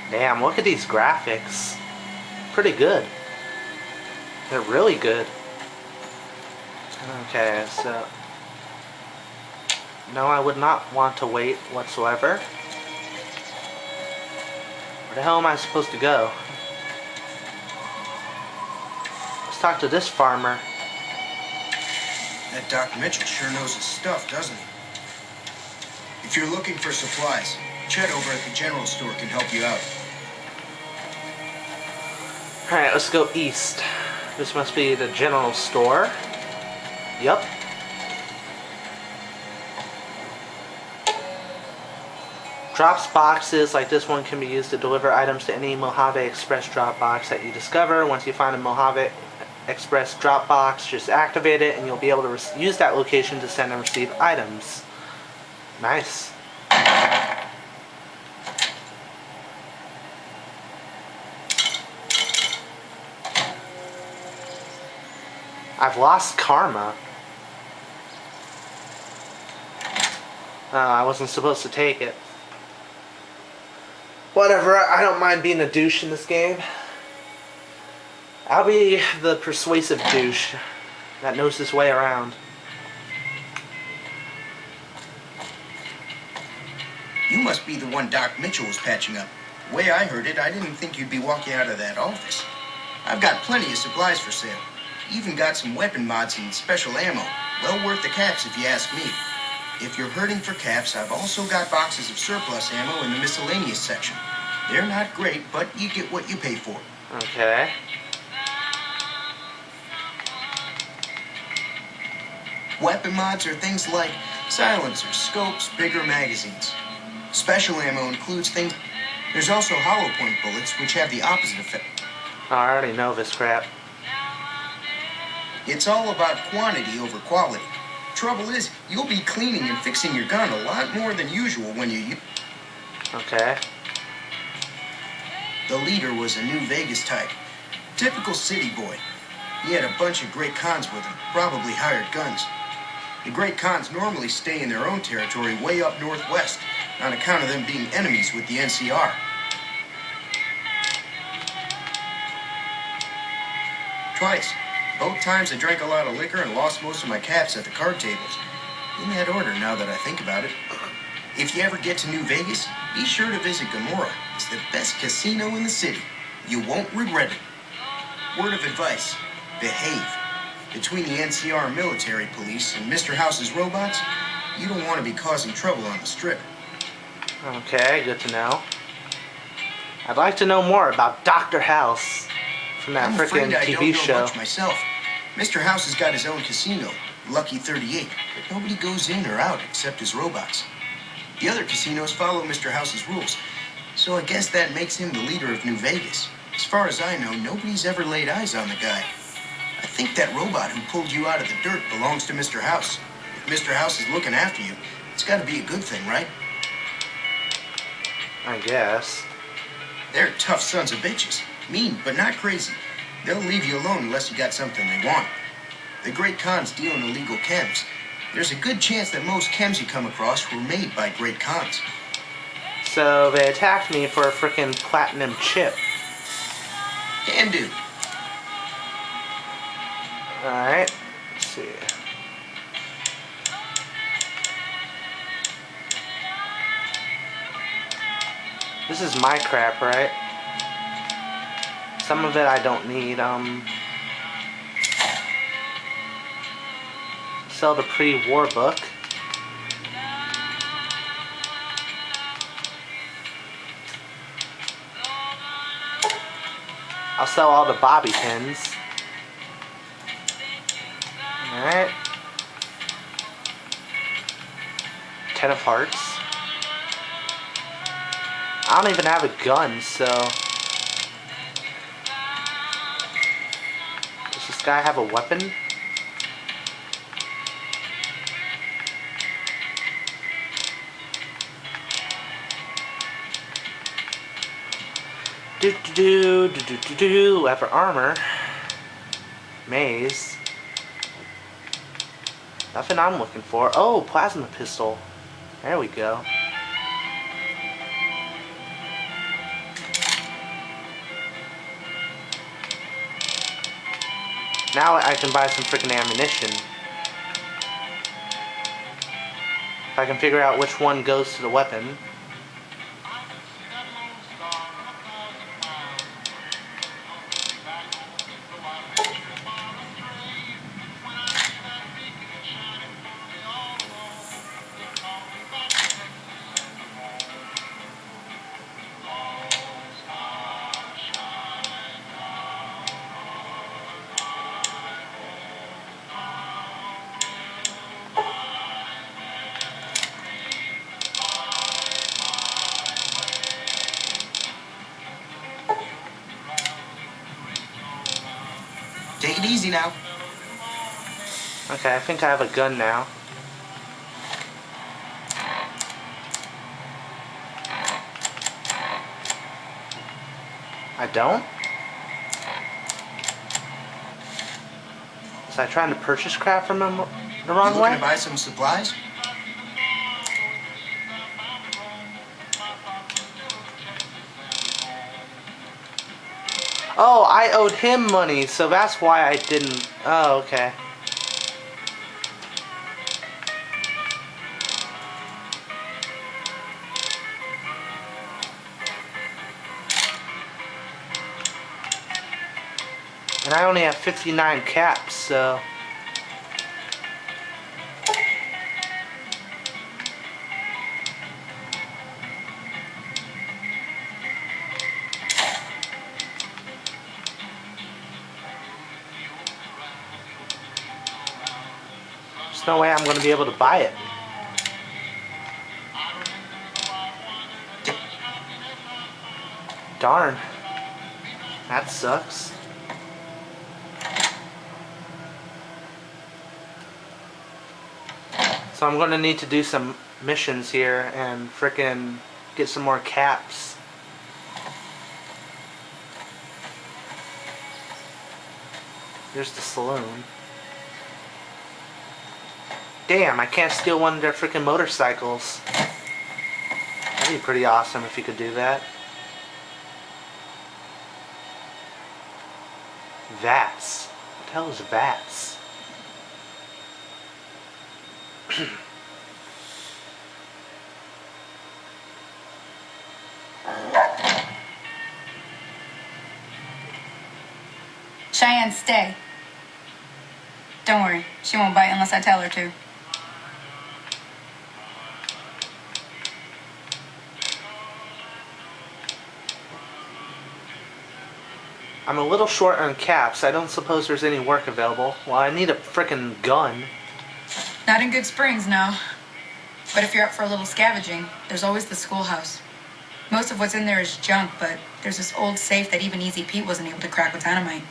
Damn, look at these graphics. Pretty good. They're really good. Okay, so... No, I would not want to wait whatsoever. Where the hell am I supposed to go? Let's talk to this farmer. That Doc Mitchell sure knows his stuff, doesn't he? If you're looking for supplies, Chet over at the general store can help you out. Alright, let's go east. This must be the general store. Yup. Drops boxes like this one can be used to deliver items to any Mojave Express drop box that you discover. Once you find a Mojave Express drop box, just activate it and you'll be able to use that location to send and receive items. Nice. I've lost karma. Oh, I wasn't supposed to take it. Whatever, I don't mind being a douche in this game. I'll be the persuasive douche that knows his way around. You must be the one Doc Mitchell was patching up. The way I heard it, I didn't think you'd be walking out of that office. I've got plenty of supplies for sale. Even got some weapon mods and special ammo. Well worth the caps if you ask me. If you're hurting for caps, I've also got boxes of surplus ammo in the miscellaneous section. They're not great, but you get what you pay for. Okay. Weapon mods are things like silencers, scopes, bigger magazines. Special ammo includes things... There's also hollow point bullets, which have the opposite effect. I already know this crap. It's all about quantity over quality. Trouble is, you'll be cleaning and fixing your gun a lot more than usual when you use... Okay. The leader was a New Vegas type. Typical city boy. He had a bunch of Great Khans with him, probably hired guns. The Great Khans normally stay in their own territory way up northwest, on account of them being enemies with the NCR. Twice. Both times I drank a lot of liquor and lost most of my caps at the card tables. In that order, now that I think about it. If you ever get to New Vegas, be sure to visit Gomorrah. It's the best casino in the city. You won't regret it. Word of advice, behave. Between the NCR military police and Mr. House's robots, you don't want to be causing trouble on the strip. Okay, good to know. I'd like to know more about Dr. House from that frickin' TV show. I don't know much myself. Mr. House has got his own casino, Lucky 38, but nobody goes in or out except his robots. The other casinos follow Mr. House's rules, so I guess that makes him the leader of New Vegas. As far as I know, nobody's ever laid eyes on the guy. I think that robot who pulled you out of the dirt belongs to Mr. House. If Mr. House is looking after you, it's got to be a good thing, right? I guess. They're tough sons of bitches. Mean, but not crazy. They'll leave you alone unless you got something they want. The Great Khans deal in illegal chems. There's a good chance that most chems you come across were made by Great Khans. So they attacked me for a frickin' platinum chip. Can do. Alright, let's see. This is my crap, right? Some of it I don't need. Sell the pre-war book. I'll sell all the bobby pins. Alright. 10 of hearts. I don't even have a gun, so... Does this guy have a weapon? Leather armor. Maze. Nothing I'm looking for. Oh, plasma pistol. There we go. Now I can buy some freaking ammunition. If I can figure out which one goes to the weapon. Take it easy now. Okay, I think I have a gun now. I don't? Was I trying to purchase crap from him the wrong You looking way? to buy some supplies? Oh, I owed him money, so that's why I didn't. Oh, okay. And I only have 59 caps, so... There's no way I'm going to be able to buy it. Darn. That sucks. So I'm going to need to do some missions here and frickin' get some more caps. Here's the saloon. Damn, I can't steal one of their frickin' motorcycles. That'd be pretty awesome if you could do that. VATS. What the hell is VATS? Cheyenne, stay. Don't worry, she won't bite unless I tell her to. I'm a little short on caps. I don't suppose there's any work available. Well, I need a frickin' gun. Not in Good Springs, no. But if you're up for a little scavenging, there's always the schoolhouse. Most of what's in there is junk, but there's this old safe that even Easy Pete wasn't able to crack with dynamite.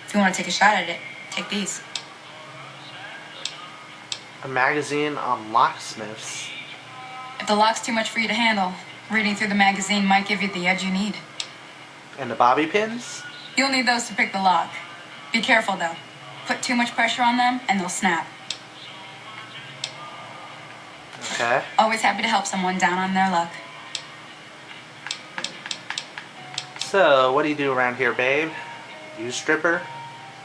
If you want to take a shot at it, take these. A magazine on locksmiths. If the lock's too much for you to handle, reading through the magazine might give you the edge you need. And the bobby pins? You'll need those to pick the lock. Be careful, though. Put too much pressure on them, and they'll snap. Okay. Always happy to help someone down on their luck. So, what do you do around here, babe? You stripper?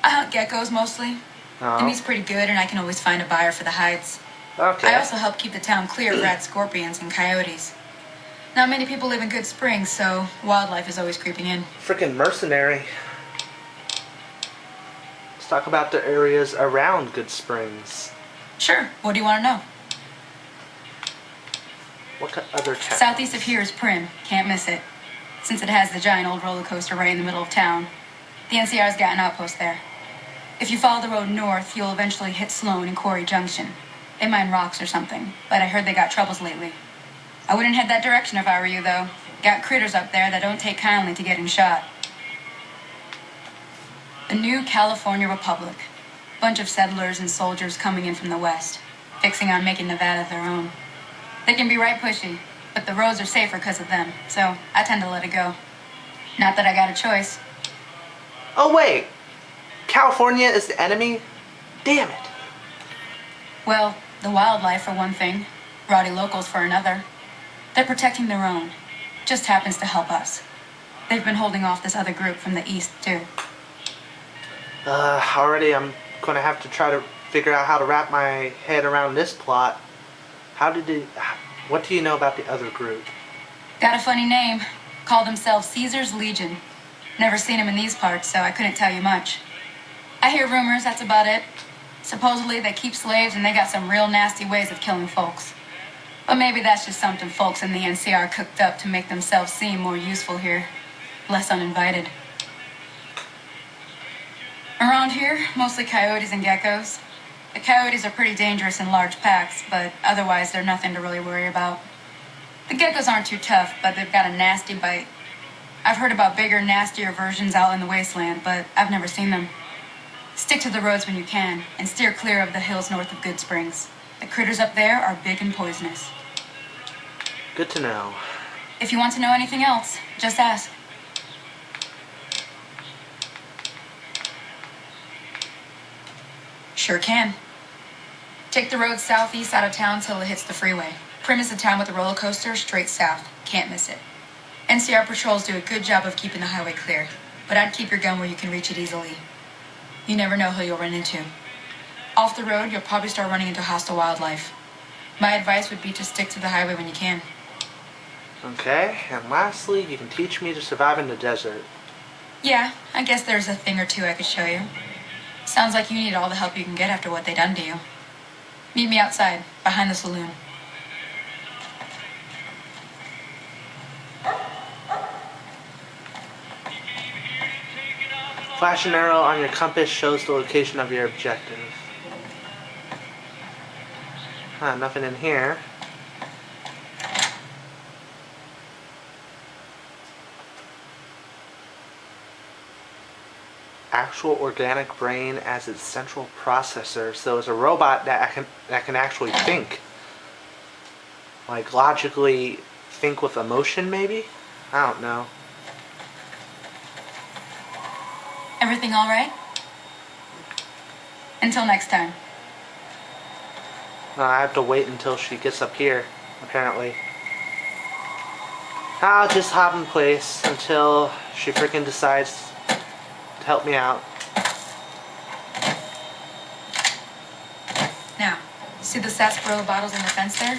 I hunt geckos mostly. The Oh. meat's pretty good, and I can always find a buyer for the hides. Okay. I also help keep the town clear of rat scorpions and coyotes. Not many people live in Good Springs, so wildlife is always creeping in. Frickin' mercenary. Let's talk about the areas around Good Springs. Sure, what do you want to know? What other towns? Southeast of here is Prim, can't miss it. Since it has the giant old roller coaster right in the middle of town. The NCR's got an outpost there. If you follow the road north, you'll eventually hit Sloan and Quarry Junction. They mine rocks or something, but I heard they got troubles lately. I wouldn't head that direction if I were you, though. Got critters up there that don't take kindly to getting shot. The new California Republic. Bunch of settlers and soldiers coming in from the west, fixing on making Nevada their own. They can be right pushy, but the roads are safer because of them, so I tend to let it go. Not that I got a choice. Oh, wait. California is the enemy? Damn it. Well, the wildlife for one thing, rowdy locals for another. They're protecting their own. Just happens to help us. They've been holding off this other group from the east, too. Already I'm gonna have to try to figure out how to wrap my head around this plot. What do you know about the other group? Got a funny name. Call themselves Caesar's Legion. Never seen them in these parts, so I couldn't tell you much. I hear rumors, that's about it. Supposedly they keep slaves and they got some real nasty ways of killing folks. But maybe that's just something folks in the NCR cooked up to make themselves seem more useful here. Less uninvited. Around here, mostly coyotes and geckos. The coyotes are pretty dangerous in large packs, but otherwise they're nothing to really worry about. The geckos aren't too tough, but they've got a nasty bite. I've heard about bigger, nastier versions out in the wasteland, but I've never seen them. Stick to the roads when you can, and steer clear of the hills north of Good Springs. The critters up there are big and poisonous. Good to know. If you want to know anything else, just ask. Sure can. Take the road southeast out of town till it hits the freeway. Prim is the town with the roller coaster straight south. Can't miss it. NCR patrols do a good job of keeping the highway clear, but I'd keep your gun where you can reach it easily. You never know who you'll run into. Off the road, you'll probably start running into hostile wildlife. My advice would be to stick to the highway when you can. Okay, and lastly, you can teach me to survive in the desert. Yeah, I guess there's a thing or two I could show you. Sounds like you need all the help you can get after what they done to you. Meet me outside, behind the saloon. Flash an arrow on your compass shows the location of your objective. Nothing in here. Actual organic brain as its central processor, so it's a robot that can actually think, like logically think with emotion, maybe. I don't know. Everything all right? Until next time. I have to wait until she gets up here, apparently. I'll just hop in place until she freaking decides to help me out. Now, see the sarsaparilla bottles in the fence there?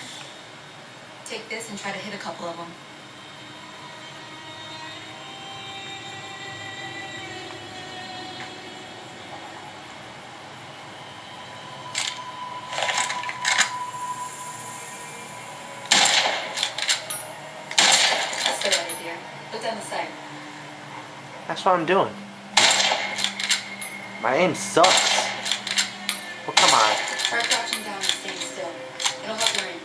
Take this and try to hit a couple of them. That's the right idea. Look down the side. That's what I'm doing. My aim sucks. Well, come on. Try crouching down and staying still. It'll help your aim.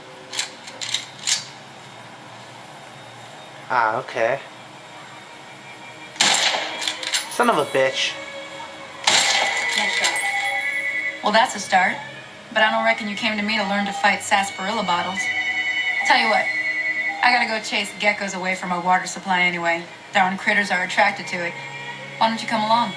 Okay. Son of a bitch. Nice shot. Well, that's a start. But I don't reckon you came to me to learn to fight sarsaparilla bottles. Tell you what, I gotta go chase geckos away from our water supply anyway. Darn critters are attracted to it. Why don't you come along?